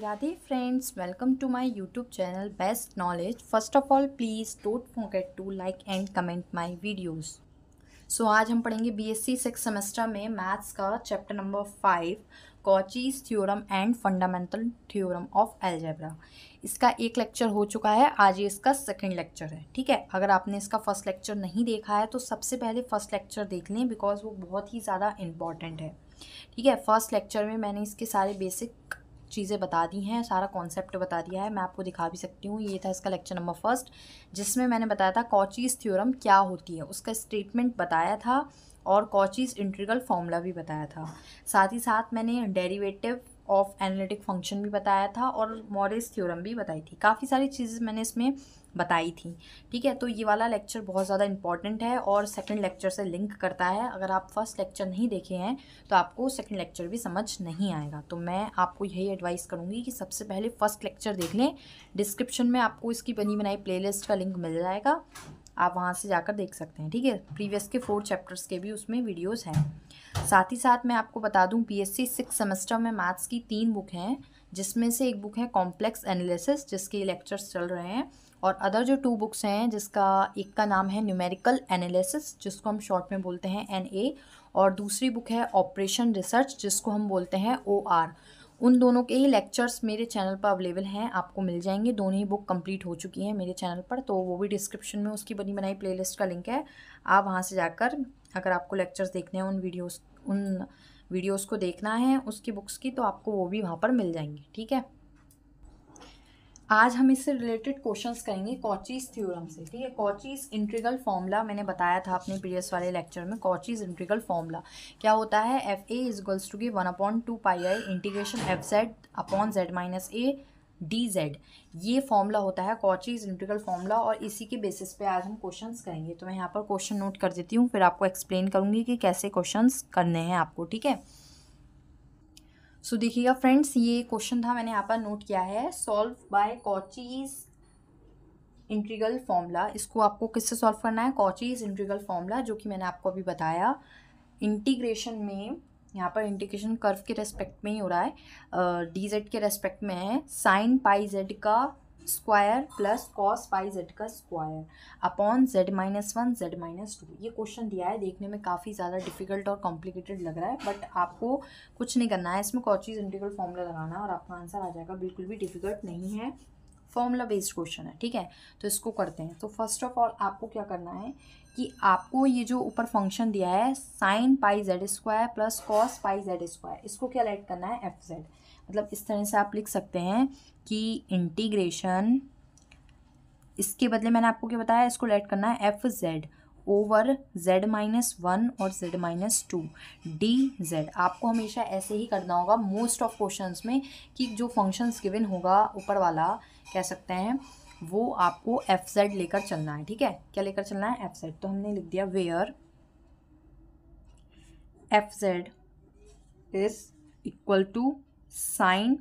Radhe friends, welcome to my YouTube channel best knowledge. First of all please don't forget to like and comment my videos. So आज हम पढ़ेंगे BSc 6 semester में maths का chapter number 5 Cauchy's theorem and fundamental theorem of algebra. इसका एक lecture हो चुका है, आज ये इसका सेकंड लेक्चर है। ठीक है, अगर आपने इसका फर्स्ट लेक्चर नहीं देखा है तो सबसे पहले फर्स्ट लेक्चर देख लें, बिकॉज वो बहुत ही ज़्यादा इंपॉर्टेंट है। ठीक है, फर्स्ट लेक्चर में मैंने इसके सारे बेसिक चीज़ें बता दी हैं, सारा कॉन्सेप्ट बता दिया है। मैं आपको दिखा भी सकती हूँ। ये था इसका लेक्चर नंबर 1, जिसमें मैंने बताया था कॉचीज़ थ्योरम क्या होती है, उसका स्टेटमेंट बताया था और कॉचीज़ इंटीग्रल फॉर्मूला भी बताया था। साथ ही साथ मैंने डेरिवेटिव ऑफ एनालिटिक फंक्शन भी बताया था और मॉरिस थ्योरम भी बताई थी। काफ़ी सारी चीज़ें मैंने इसमें बताई थी। ठीक है, तो ये वाला लेक्चर बहुत ज़्यादा इंपॉर्टेंट है और सेकंड लेक्चर से लिंक करता है। अगर आप फर्स्ट लेक्चर नहीं देखे हैं तो आपको सेकंड लेक्चर भी समझ नहीं आएगा। तो मैं आपको यही एडवाइस करूँगी कि सबसे पहले फर्स्ट लेक्चर देख लें। डिस्क्रिप्शन में आपको इसकी बनी बनाई प्लेलिस्ट का लिंक मिल जाएगा, आप वहाँ से जाकर देख सकते हैं। ठीक है, प्रीवियस के 4 चैप्टर्स के भी उसमें वीडियोज़ हैं। साथ ही साथ मैं आपको बता दूं, बीएससी 6 सेमेस्टर में मैथ्स की 3 बुक हैं, जिसमें से एक बुक है कॉम्प्लेक्स एनालिसिस, जिसके लेक्चर्स चल रहे हैं, और अदर जो 2 बुक्स हैं, जिसका एक का नाम है न्यूमेरिकल एनालिसिस, जिसको हम शॉर्ट में बोलते हैं एनए, और दूसरी बुक है ऑपरेशन रिसर्च, जिसको हम बोलते हैं ओआर। उन दोनों के ही लेक्चर्स मेरे चैनल पर अवेलेबल हैं, आपको मिल जाएंगे। दोनों ही बुक कंप्लीट हो चुकी हैं मेरे चैनल पर, तो वो भी डिस्क्रिप्शन में उसकी बनी बनाई प्लेलिस्ट का लिंक है। आप वहाँ से जाकर, अगर आपको लेक्चर्स देखने हैं, उन वीडियोस को देखना है उसकी बुक्स की, तो आपको वो भी वहाँ पर मिल जाएंगे। ठीक है, आज हम इससे रिलेटेड क्वेश्चंस करेंगे कॉचीज थ्योरम से। ठीक है, कॉचीज इंटीग्रल फॉर्मूला मैंने बताया था अपने प्रीवियस वाले लेक्चर में। कॉचीज इंटीग्रल फॉर्मूला क्या होता है? F A is equals to 1/2 pi I integration F Z upon Z minus A D Z. ये फॉर्मूला होता है कॉचीज इंटीग्रल फॉर्मूला, और इसी के बेसिस पे आज हम क्वेश्चंस करेंगे। तो मैं यहाँ पर क्वेश्चन नोट कर देती हूँ, फिर आपको एक्सप्लेन करूँगी कि कैसे क्वेश्चंस करने हैं आपको। ठीक है, सो देखिएगा फ्रेंड्स, ये क्वेश्चन था, मैंने यहाँ पर नोट किया है, solve by Cauchy's integral formula. इसको आपको किससे सॉल्व करना है? कॉचीज इंटीग्रल फॉर्मूला, जो कि मैंने आपको अभी बताया। इंटीग्रेशन में यहाँ पर इंटीग्रेशन कर्व के रेस्पेक्ट में ही हो रहा है, डी जेड के रेस्पेक्ट में है। साइन पाई जेड का square plus cos pi Z का square upon Z minus 1 Z minus 2। ये क्वेश्चन दिया है, देखने में काफ़ी ज़्यादा डिफिकल्ट और कॉम्प्लिकेटेड लग रहा है, बट आपको कुछ नहीं करना है, इसमें कॉचीज इंटीग्रल फॉर्मूला लगाना है और आपका आंसर आ जाएगा। बिल्कुल भी डिफिकल्ट नहीं है, फॉर्मूला बेस्ड क्वेश्चन है। ठीक है, तो इसको करते हैं। तो फर्स्ट ऑफ ऑल आपको क्या करना है कि आपको ये जो ऊपर फंक्शन दिया है sine pi Z square plus cos pi Z square, इसको क्या लेट करना है? F Z. मतलब इस तरह से आप लिख सकते हैं कि इंटीग्रेशन, इसके बदले मैंने आपको क्या बताया, इसको लेट करना है F Z over Z minus 1 और जेड माइनस 2 डी जेड। आपको हमेशा ऐसे ही करना होगा मोस्ट ऑफ क्वेश्चंस में, कि जो फंक्शंस गिवन होगा ऊपर वाला, कह सकते हैं, वो आपको एफ जेड लेकर चलना है। ठीक है, क्या लेकर चलना है? F Z. तो हमने लिख दिया where F Z is equal to sine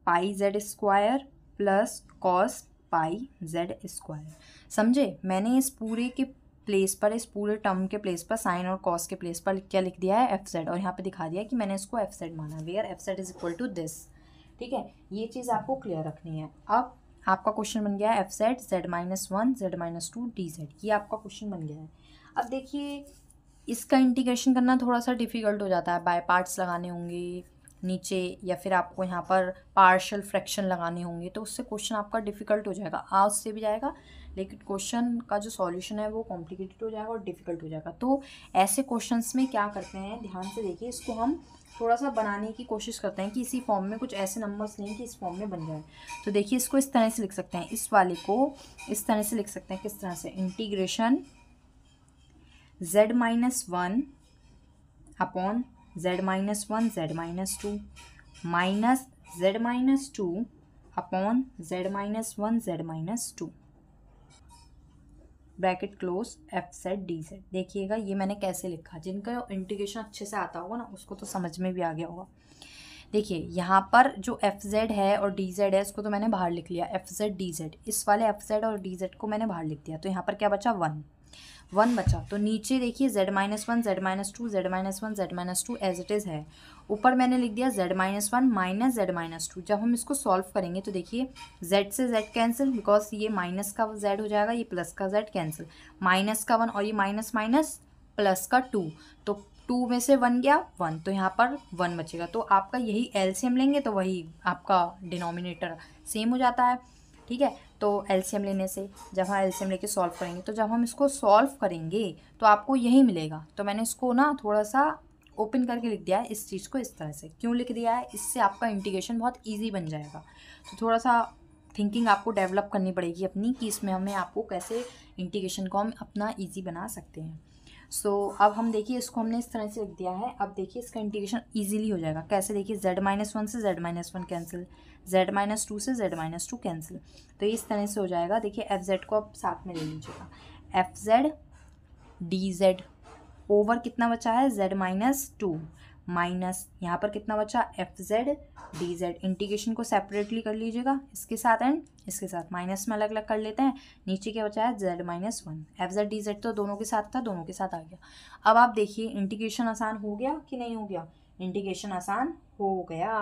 pi Z square plus cos pi Z square. समझे? मैंने इस पूरे के प्लेस पर, इस पूरे टर्म के प्लेस पर, साइन और कॉस के प्लेस पर क्या लिख दिया है? एफ जेड, और यहाँ पे दिखा दिया कि मैंने इसको एफ जेड माना, where F Z is equal to this. ठीक है, ये चीज़ आपको क्लियर रखनी है। अब आपका क्वेश्चन बन गया है F Z Z minus 1 Z minus 2 D Z. ये आपका क्वेश्चन बन गया है। अब देखिए, इसका इंटीग्रेशन करना थोड़ा सा डिफिकल्ट हो जाता है, बाय पार्ट्स लगाने होंगे नीचे, या फिर आपको यहाँ पर पार्शियल फ्रैक्शन लगाने होंगे, तो उससे क्वेश्चन आपका डिफिकल्ट हो जाएगा। उससे भी जाएगा, लेकिन क्वेश्चन का जो सॉल्यूशन है वो कॉम्प्लिकेटेड हो जाएगा और डिफिकल्ट हो जाएगा। तो ऐसे क्वेश्चंस में क्या करते हैं, ध्यान से देखिए, इसको हम थोड़ा सा बनाने की कोशिश करते हैं कि इसी फॉर्म में कुछ ऐसे नंबर्स लें कि इस फॉर्म में बन जाए। तो देखिए, इसको इस तरह से लिख सकते हैं, इस वाले को इस तरह से लिख सकते हैं। किस तरह से? Integration z minus 1 upon Z minus 1 Z minus 2 minus Z minus 2 upon Z minus 1 Z minus 2 bracket close F Z D Z. देखिएगा ये मैंने कैसे लिखा, जिनका इंटीग्रेशन अच्छे से आता होगा ना, उसको तो समझ में भी आ गया होगा। देखिए यहाँ पर जो एफ जेड है और डी जेड है इसको तो मैंने बाहर लिख लिया, एफ जेड डी जेड, इस वाले एफ जेड और डी जेड को मैंने बाहर लिख दिया। तो यहाँ पर क्या बचा, 1 बचा। तो नीचे देखिए z-1 z-2 z-1 z-2 as it is है। ऊपर मैंने लिख दिया z-1 माइनस z-2। जब हम इसको सॉल्व करेंगे तो देखिए z से z कैंसिल, बिकॉज ये माइनस का z हो जाएगा, ये प्लस का z कैंसिल, माइनस का 1 और ये माइनस माइनस प्लस का 2, तो 2 में से 1 गया 1, तो यहाँ पर 1 बचेगा। तो आपका यही एलसीएम लेंगे तो वही आपका डिनोमिनेटर सेम हो जाता है, ठीक है। तो एलसीएम लेने से जब हम एलसीएम लेके सॉल्व करेंगे तो जब हम इसको सॉल्व करेंगे तो आपको यही मिलेगा। तो मैंने इसको ना थोड़ा सा ओपन करके लिख दिया है इस चीज़ को इस तरह से। क्यों लिख दिया है, इससे आपका इंटीग्रेशन बहुत ईजी बन जाएगा। तो थोड़ा सा थिंकिंग आपको डेवलप करनी पड़ेगी अपनी कि इसमें हमें आपको कैसे इंटीग्रेशन को हम अपना ईजी बना सकते हैं। सो अब हम देखिए इसको हमने इस तरह से लिख दिया है। अब देखिए इसका इंटीग्रेशन इजीली हो जाएगा। कैसे, देखिए z-1 से z-1 कैंसिल, z-2 से z-2 कैंसिल, तो इस तरह से हो जाएगा। देखिए एफ जेड को अब साथ में ले लीजिएगा, F Z D Z over कितना बचा है z-2 माइनस यहाँ पर कितना बचा F Z D Z. Integration को सेपरेटली कर लीजिएगा इसके साथ एंड इसके साथ, माइनस में अलग अलग कर लेते हैं। नीचे क्या बचा है z-1, F Z D Z तो दोनों के साथ था, दोनों के साथ आ गया। अब आप देखिए इंटीग्रेशन आसान हो गया कि नहीं हो गया, इंटीग्रेशन आसान हो गया।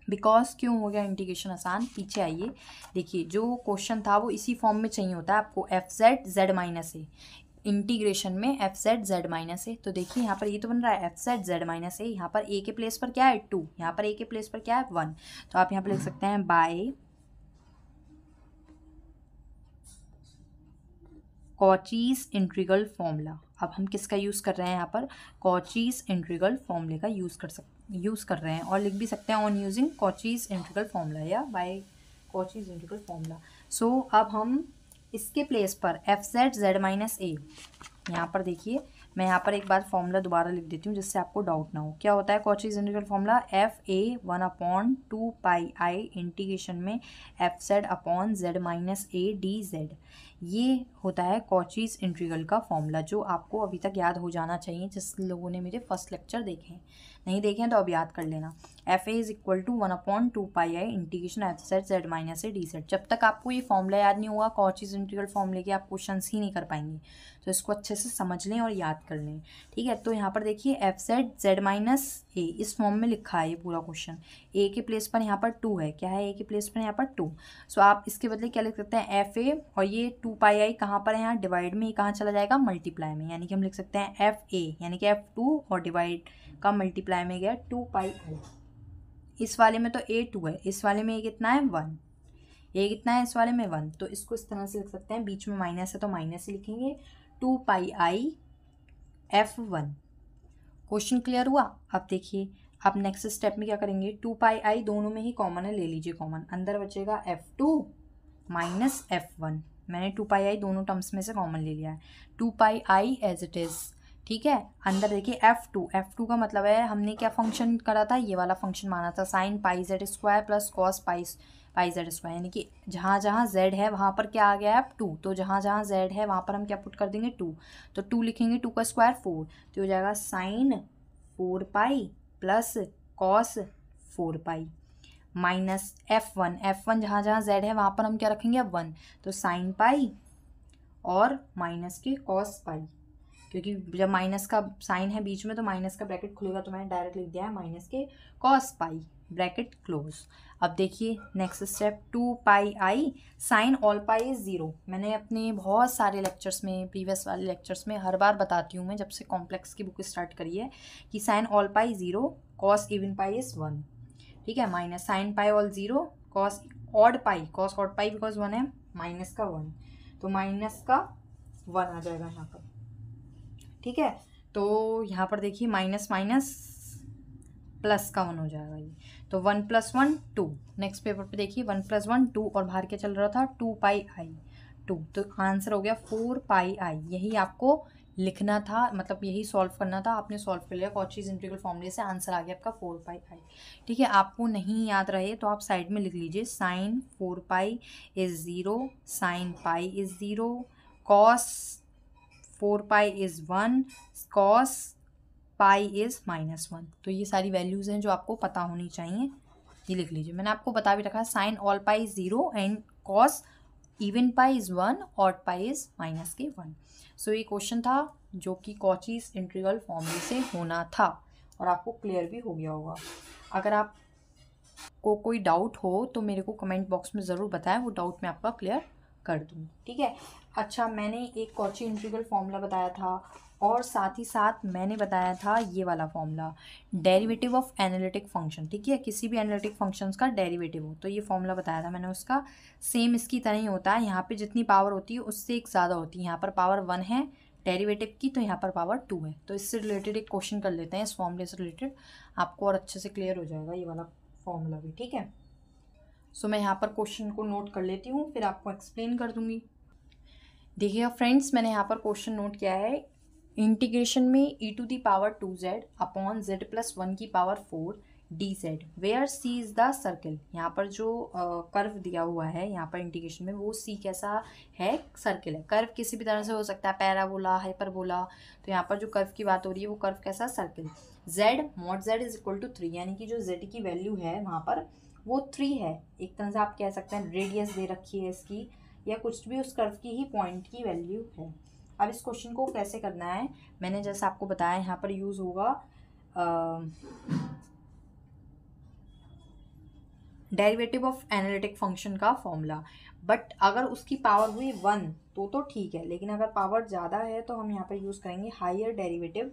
बिकॉज क्यों हो गया इंटीग्रेशन आसान, पीछे आइए। देखिए जो क्वेश्चन था वो इसी फॉर्म में चाहिए होता है आपको, एफ जेड जेड माइनस ए, इंटीग्रेशन में एफ जेड जेड माइनस ए। तो देखिए यहाँ पर ये तो बन रहा है एफ जेड जेड माइनस ए, यहाँ पर ए के प्लेस पर क्या है 2, यहाँ पर ए के प्लेस पर क्या है 1, तो आप यहाँ पर लिख सकते हैं बाय कॉचीज इंटीग्रल फॉर्मूला। अब हम किसका यूज़ कर रहे हैं यहाँ पर, कॉचीज इंटीग्रल फॉर्मूले का यूज़ कर रहे हैं, और लिख भी सकते हैं on using Cauchy's integral formula या बाय कॉचीज इंटीग्रल फॉर्मूला। सो अब हम इसके प्लेस पर एफ जेड जेड माइनस ए, यहाँ पर देखिए मैं यहाँ पर एक बार फॉर्मूला दोबारा लिख देती हूँ जिससे आपको डाउट ना हो। क्या होता है Cauchy's integral formula, F A 1/2 pi I integration में F Z upon Z minus A D Z, ये होता है कॉचीज इंटीग्रल का फॉर्मूला, जो आपको अभी तक याद हो जाना चाहिए जिस लोगों ने मेरे फर्स्ट लेक्चर देखे हैं। नहीं देखे हैं तो अब याद कर लेना, F A is equal to 1/2 pi I integration F Z Z minus A D Z. जब तक आपको ये फॉर्मूला याद नहीं होगा कॉचीज इंटीग्रल फॉर्मूले के आप क्वेश्चन ही नहीं कर पाएंगे, तो इसको अच्छे से समझ लें और याद कर लें, ठीक है। तो यहाँ पर देखिए एफ जेड जेड माइनस ए इस फॉर्म में लिखा है ये पूरा क्वेश्चन, ए के प्लेस पर यहाँ पर 2 है, क्या है ए के प्लेस पर यहाँ पर 2, सो आप इसके बदले क्या लिख सकते हैं एफ ए, और ये 2 पाई आई कहाँ पर है, यहाँ डिवाइड में, ये कहाँ चला जाएगा मल्टीप्लाई में, यानी कि हम लिख सकते हैं एफ ए यानी कि F2 और डिवाइड का मल्टीप्लाई में गया 2 पाई आई। इस वाले में तो A2 है, इस वाले में ये कितना है 1, ये कितना है इस वाले में 1, तो इसको इस तरह से लिख सकते हैं, बीच में माइनस है तो माइनस ही लिखेंगे, 2 पाई आई F1। क्वेश्चन क्लियर हुआ। अब देखिए आप नेक्स्ट स्टेप में क्या करेंगे, 2 पाई आई दोनों में ही कॉमन है, ले लीजिए कॉमन, अंदर बचेगा F2 माइनस F1। मैंने 2 पाई आई दोनों टर्म्स में से कॉमन ले लिया है, 2 pi I as it is, ठीक है। अंदर देखिए F2 का मतलब है हमने क्या फंक्शन करा था, ये वाला फंक्शन माना था, sign pi Z square plus cos pi Z square, यानी कि जहाँ जहाँ जेड है वहाँ पर क्या आ गया है 2, तो जहाँ जहाँ जेड है वहाँ पर हम क्या पुट कर देंगे 2, तो 2 लिखेंगे, 2 का स्क्वायर 4, तो हो जाएगा sine 4 pi plus cos 4 pi minus F1 जहाँ जहाँ जेड है वहाँ पर हम क्या रखेंगे अब 1, तो साइन पाई और माइनस के कॉस पाई, क्योंकि जब माइनस का साइन है बीच में तो माइनस का ब्रैकेट खुलेगा, तो मैंने डायरेक्ट लिख दिया है माइनस के कॉस पाई ब्रैकेट क्लोज। अब देखिए next step, 2 pi I sine all pi is 0। मैंने अपने बहुत सारे लेक्चर्स में, प्रीवियस वाले लेक्चर्स में हर बार बताती हूँ मैं जब से कॉम्प्लेक्स की बुक स्टार्ट करी है कि sine all pi 0 cos even pi is 1, ठीक है, minus sine pi all 0 cos odd pi because 1 है, माइनस का 1, तो माइनस का 1 आ जाएगा यहाँ पर, ठीक है। तो यहाँ पर देखिए माइनस माइनस प्लस का 1 हो जाएगा ये, तो 1 + 1 2। नेक्स्ट पेपर पे देखिए 1 + 1 2, और बाहर क्या चल रहा था 2 पाई आई 2, तो आंसर हो गया 4 पाई आई। यही आपको लिखना था, मतलब यही सॉल्व करना था, आपने सॉल्व कर लिया कॉचीज इंटीग्रल फॉर्मूले से, आंसर आ गया आपका 4 पाई आई, ठीक है। आपको नहीं याद रहे तो आप साइड में लिख लीजिए, sine 4 pi is 0, sine pi is 0, cos 4 pi is 1, cos pi is -1। तो ये सारी वैल्यूज़ हैं जो आपको पता होनी चाहिए, ये लिख लीजिए। मैंने आपको बता भी रखा है sine all pi 0 and cos even pi is 1, odd pi is -1। So ये क्वेश्चन था जो कि कॉचीज इंटीग्रल फॉर्मूले से होना था और आपको क्लियर भी हो गया होगा। अगर आपको कोई डाउट हो तो मेरे को कमेंट बॉक्स में ज़रूर बताएं, वो डाउट मैं आपका क्लियर कर दूँ, ठीक है। अच्छा, मैंने एक कॉची इंटीग्रल फॉर्मूला बताया था और साथ ही साथ मैंने बताया था ये वाला formula, derivative of analytic function, ठीक है। किसी भी एनालिटिक फंक्शंस का डेरिवेटिव हो तो ये फॉर्मूला बताया था मैंने उसका। सेम इसकी तरह ही होता है, यहाँ पे जितनी पावर होती है उससे एक ज़्यादा होती है। यहाँ पर पावर 1 है डेरिवेटिव की, तो यहाँ पर पावर 2 है। तो इससे रिलेटेड एक क्वेश्चन कर लेते हैं, इस फॉर्मूले से रिलेटेड, आपको और अच्छे से क्लियर हो जाएगा ये वाला फॉर्मूला भी, ठीक है। सो मैं यहाँ पर क्वेश्चन को नोट कर लेती हूँ, फिर आपको एक्सप्लेन कर दूँगी। देखिएगा फ्रेंड्स, मैंने यहाँ पर क्वेश्चन नोट किया है, इंटीग्रेशन में e⁻2z अपॉन z+1 की power 4 dz where c is the circle. यहाँ पर जो कर्व दिया हुआ है यहाँ पर इंटीग्रेशन में, वो c कैसा है, सर्कल है। कर्व किसी भी तरह से हो सकता है, पैराबोला, हाइपरबोला। तो यहाँ पर जो कर्व की बात हो रही है वो कर्व कैसा, circle. z mod z is equal to 3, यानी कि जो z की वैल्यू है वहाँ पर वो 3 है। एक तरह से आप कह सकते हैं रेडियस दे रखी है इसकी, या कुछ भी उस कर्व की ही पॉइंट की वैल्यू है। अब इस क्वेश्चन को कैसे करना है, मैंने जैसे आपको बताया, यहाँ पर यूज़ होगा डेरिवेटिव ऑफ एनालिटिक फंक्शन का फॉर्मूला। बट अगर उसकी पावर हुई 1 तो ठीक है, लेकिन अगर पावर ज़्यादा है तो हम यहाँ पर यूज़ करेंगे higher derivative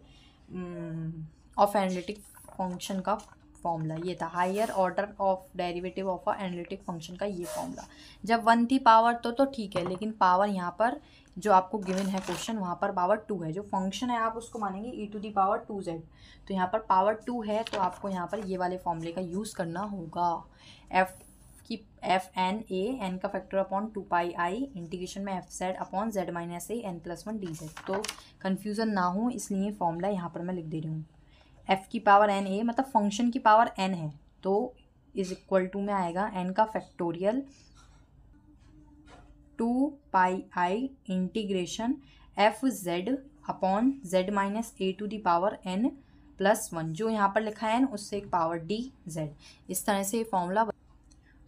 of analytic function का फॉर्मूला। ये था higher order of derivative of a analytic function का ये फॉर्मूला। जब 1 थी पावर तो ठीक है, लेकिन पावर यहाँ पर जो आपको गिवन है क्वेश्चन, वहाँ पर पावर 2 है। जो फंक्शन है आप उसको मानेंगे e⁻2z, तो यहाँ पर पावर 2 है, तो आपको यहाँ पर ये वाले फॉर्मूले का यूज़ करना होगा। एन का फैक्टर अपॉन 2πi इंटीग्रेशन में fz upon z - a n+1 dz। तो कन्फ्यूज़न ना हो इसलिए फॉर्मूला यहाँ पर मैं लिख दे रही हूँ। f की पावर n a मतलब फंक्शन की पावर n है, तो इज इक्वल टू में आएगा n का factorial 2πi integration fz upon z - a to the power n+1, जो यहाँ पर लिखा है n उससे एक पावर dz। इस तरह से फॉर्मूला,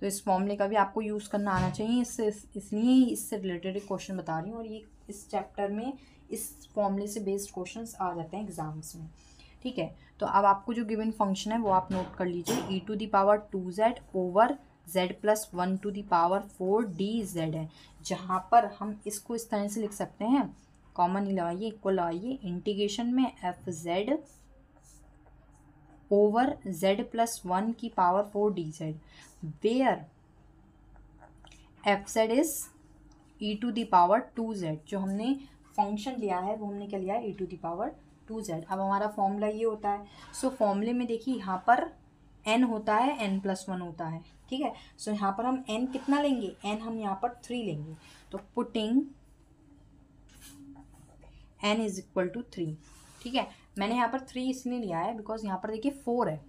तो इस फॉर्मूले का भी आपको यूज़ करना आना चाहिए। इसलिए इससे रिलेटेड एक क्वेश्चन बता रही हूँ, और ये इस चैप्टर में इस फॉर्मूले से बेस्ड क्वेश्चंस आ जाते हैं एग्जाम्स में, ठीक है। तो अब आपको जो गिवन फंक्शन है वो आप नोट कर लीजिए, e⁻2z over z+1 to the power 4 dz है। जहाँ पर हम इसको इस तरह से लिख सकते हैं, कॉमन ही लगाइए, इक्वल लगाइए, इंटीग्रेशन में fz ओवर z+1 की power 4 dz where fz is e⁻2z। जो हमने फंक्शन लिया है वो हमने क्या लिया है, e⁻2z। अब हमारा फॉर्मूला ये होता है। सो फॉर्मूले में देखिए यहाँ पर n होता है, n+1 होता है, ठीक है। सो यहाँ पर हम n कितना लेंगे, n हम यहाँ पर 3 लेंगे। तो putting n is equal to 3, ठीक है। मैंने यहाँ पर 3 इसलिए लिया है बिकॉज यहाँ पर देखिए 4 है।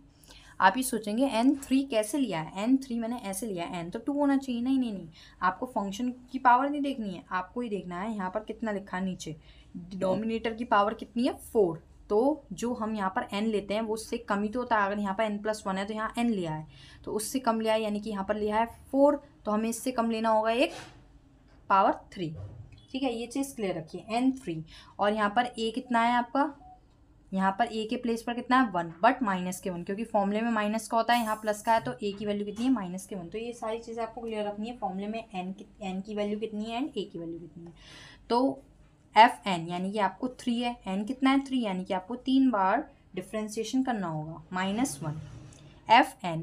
आप ये सोचेंगे n3 कैसे लिया है, n3 मैंने ऐसे लिया है, n तो 2 होना चाहिए। नहीं नहीं नहीं, आपको फंक्शन की पावर नहीं देखनी है, आपको ही देखना है यहाँ पर कितना लिखा है नीचे। डिनोमिनेटर की पावर कितनी है, 4। तो जो हम यहाँ पर n लेते हैं वो उससे कम ही तो होता है। अगर यहाँ पर n+1 है तो यहाँ n लिया है, तो उससे कम लिया है, यानी कि यहाँ पर लिया है 4, तो हमें इससे कम लेना होगा एक पावर 3, ठीक है। ये चीज़ क्लियर रखिए, n3। और यहाँ पर a कितना है आपका, यहाँ पर a के प्लेस पर कितना है 1, बट -1, क्योंकि फॉर्मूले में माइनस का होता है, यहाँ प्लस का है, तो a की वैल्यू कितनी है -1। तो ये सारी चीज़ें आपको क्लियर रखनी है। फॉर्मूले में n की वैल्यू कितनी है एंड a की वैल्यू कितनी है। तो fn यानी कि आपको 3 है, n कितना है 3, यानी कि आपको 3 बार डिफ्रेंसिएशन करना होगा, -1।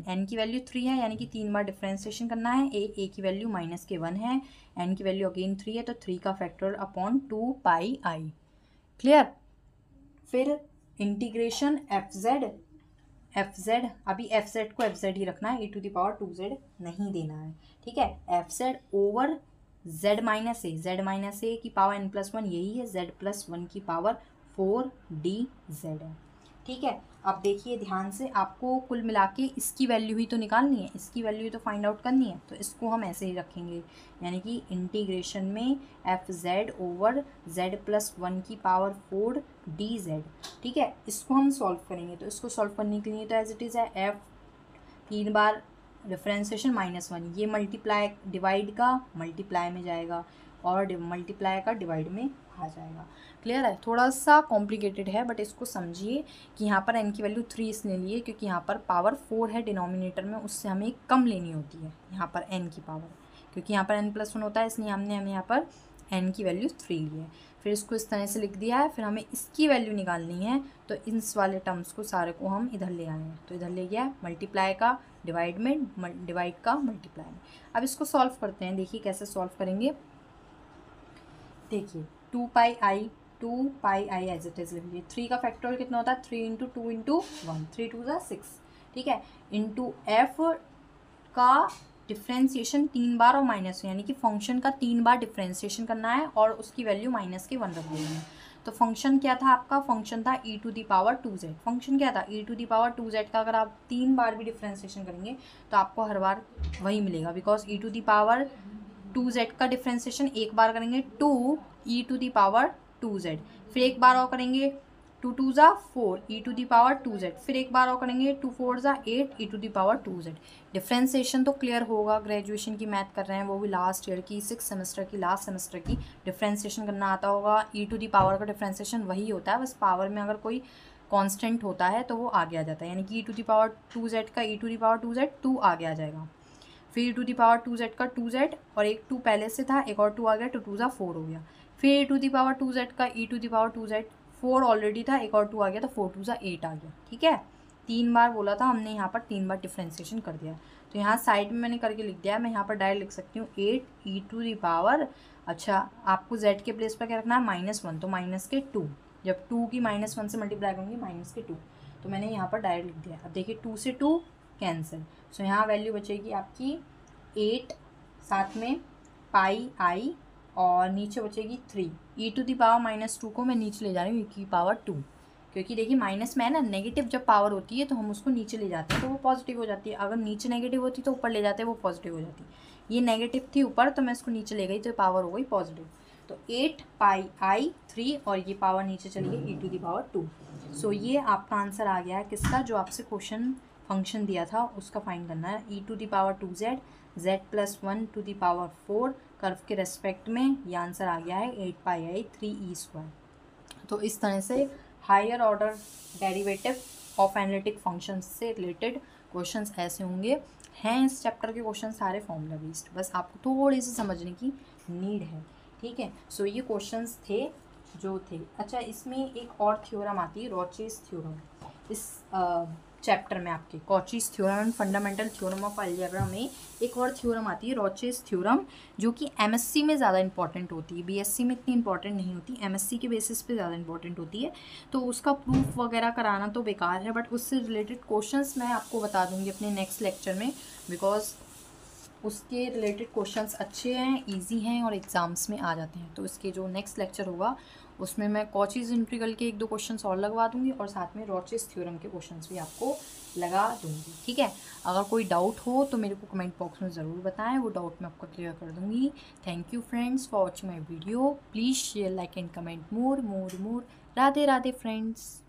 n की वैल्यू 3 है, यानी कि 3 बार डिफ्रेंसिएशन करना है। a की वैल्यू -1 है, n की वैल्यू अगेन 3 है, तो 3 का फैक्टर अपॉन 2πi। क्लियर। फिर इंटीग्रेशन fz, अभी fz को fz ही रखना है, e⁻2z नहीं देना है, ठीक है। fz ओवर z - a की पावर n+1 यही है, z+1 की पावर 4 dz है, ठीक है। अब देखिए ध्यान से, आपको कुल मिला के इसकी वैल्यू ही तो निकालनी है, इसकी वैल्यू ही तो फाइंड आउट करनी है, तो इसको हम ऐसे ही रखेंगे, यानी कि इंटीग्रेशन में F Z over Z plus 1 की पावर 4 डी जेड। ठीक है, इसको हम सॉल्व करेंगे, तो इसको सॉल्व करने के लिए तो एज इट इज़ है एफ 3 बार डिफ्रेंसिएशन -1, ये मल्टीप्लाई डिवाइड का मल्टीप्लाई में जाएगा और मल्टीप्लाई का डिवाइड में आ जाएगा। क्लियर है? थोड़ा सा कॉम्प्लिकेटेड है बट इसको समझिए कि यहाँ पर n की वैल्यू 3 इसलिए लिए क्योंकि यहाँ पर पावर 4 है डिनोमिनेटर में, उससे हमें कम लेनी होती है यहाँ पर n की पावर, क्योंकि यहाँ पर n+1 होता है, इसलिए हमने यहाँ पर n की वैल्यू 3 ली है। फिर इसको इस तरह से लिख दिया है। फिर हमें इसकी वैल्यू निकालनी है, तो इस वाले टर्म्स को सारे को हम इधर ले आए हैं, तो इधर ले गया मल्टीप्लाई का डिवाइड में, डिवाइड का मल्टीप्लाई में। अब इसको सॉल्व करते हैं, देखिए कैसे सॉल्व करेंगे। देखिए 2 pi I as it is लिख लीजिए। 3 का फैक्टोरियल कितना होता है? 3 × 2 × 1, 3 2 = 6। ठीक है, इंटू एफ का डिफ्रेंसिएशन 3 बार और माइनस, यानी कि फंक्शन का 3 बार डिफ्रेंसिएशन करना है और उसकी वैल्यू -1 रख देनी है। तो फंक्शन क्या था आपका? फंक्शन था e⁻²z। फंक्शन क्या था? e⁻²z का अगर आप 3 बार भी डिफ्रेंसिएशन करेंगे तो आपको हर बार वही मिलेगा, बिकॉज e⁻² का डिफ्रेंसिएशन एक बार करेंगे 2 e⁻²z, फिर एक बार और करेंगे 2 2 = 4 e⁻²z, फिर एक बार और करेंगे 2 4 = 8 e⁻²z। डिफ्रेंसिएशन तो क्लियर होगा, ग्रेजुएशन की मैथ कर रहे हैं, वो भी लास्ट ईयर की 6 सेमेस्टर की, लास्ट सेमेस्टर की, डिफ्रेंसिएशन करना आता होगा। e⁻ का डिफ्रेंसिएशन वही होता है, बस पावर में अगर कोई कांस्टेंट होता है तो वो आगे आ जाता है, यानी कि e⁻² का e⁻² 2 आगे आ जाएगा, फिर e⁻² का 2z और एक 2 पहले से था, एक और 2 आ गया, 2 2 = 4 हो गया। फिर e⁻² का e⁻²z 4 ऑलरेडी था, एक और 2 आ गया, तो 4 2 = 8 आ गया। ठीक है, 3 बार बोला था हमने, यहाँ पर 3 बार डिफ्रेंसिएशन कर दिया। तो यहाँ साइड में मैंने करके लिख दिया है, मैं यहाँ पर डायरेक्ट लिख सकती हूँ 8 e⁻। अच्छा, आपको z के प्लेस पर क्या रखना है? -1, तो -2, जब 2 की -1 से मल्टीप्लाई करूँगी -2, तो मैंने यहाँ पर डायरेक्ट लिख दिया। अब देखिए 2 से 2 कैंसिल, सो यहाँ वैल्यू बचेगी आपकी 8, साथ में पाई आई और नीचे बचेगी 3। e⁻² को मैं नीचे ले जा रही हूँ e⁻², क्योंकि देखिए माइनस में है ना, नेगेटिव जब पावर होती है तो हम उसको नीचे ले जाते हैं तो वो पॉजिटिव हो जाती है, अगर नीचे नेगेटिव होती तो ऊपर ले जाते हैं वो पॉजिटिव हो जाती है। ये नेगेटिव थी ऊपर, तो मैं इसको नीचे ले गई तो पावर हो गई पॉजिटिव। तो 8 पाई आई 3 और ये पावर नीचे चली गई e⁻²। सो ये आपका आंसर आ गया है किसका? जो आपसे क्वेश्चन फंक्शन दिया था उसका फाइंड करना है, e⁻²z z+1⁴ कर्व के रेस्पेक्ट में। ये आंसर आ गया है 8 पाई आई 3e²। तो इस तरह से higher order derivative of analytic functions से रिलेटेड क्वेश्चंस ऐसे होंगे। हैं इस चैप्टर के क्वेश्चन सारे फॉर्मूला बेस्ड, बस आपको थोड़ी सी समझने की नीड है। ठीक है, सो ये क्वेश्चंस थे जो थे। अच्छा, इसमें एक और थ्योरम आती है, रॉचेस थ्योरम। इस चैप्टर में आपके Cauchy's theorem and fundamental theorem of algebra में एक और थ्योरम आती है, रॉचेस थ्योरम, जो कि एमएससी में ज़्यादा इंपॉर्टेंट होती है, बीएससी में इतनी इंपॉर्टेंट नहीं होती, एमएससी के बेसिस पे ज़्यादा इंपॉर्टेंट होती है। तो उसका प्रूफ वगैरह कराना तो बेकार है, बट उससे रिलेटेड क्वेश्चंस मैं आपको बता दूंगी अपने नेक्स्ट लेक्चर में, बिकॉज उसके रिलेटेड क्वेश्चंस अच्छे हैं, इजी हैं और एग्ज़ाम्स में आ जाते हैं। तो इसके जो नेक्स्ट लेक्चर होगा उसमें मैं कॉचीज इंटीग्रल के 1-2 क्वेश्चंस और लगवा दूंगी और साथ में रॉचेस थ्योरम के क्वेश्चंस भी आपको लगा दूंगी। ठीक है, अगर कोई डाउट हो तो मेरे को कमेंट बॉक्स में ज़रूर बताएं, वो डाउट मैं आपको क्लियर कर दूंगी। Thank you friends for watching my video. Please share, like and comment more. Radhe Radhe friends.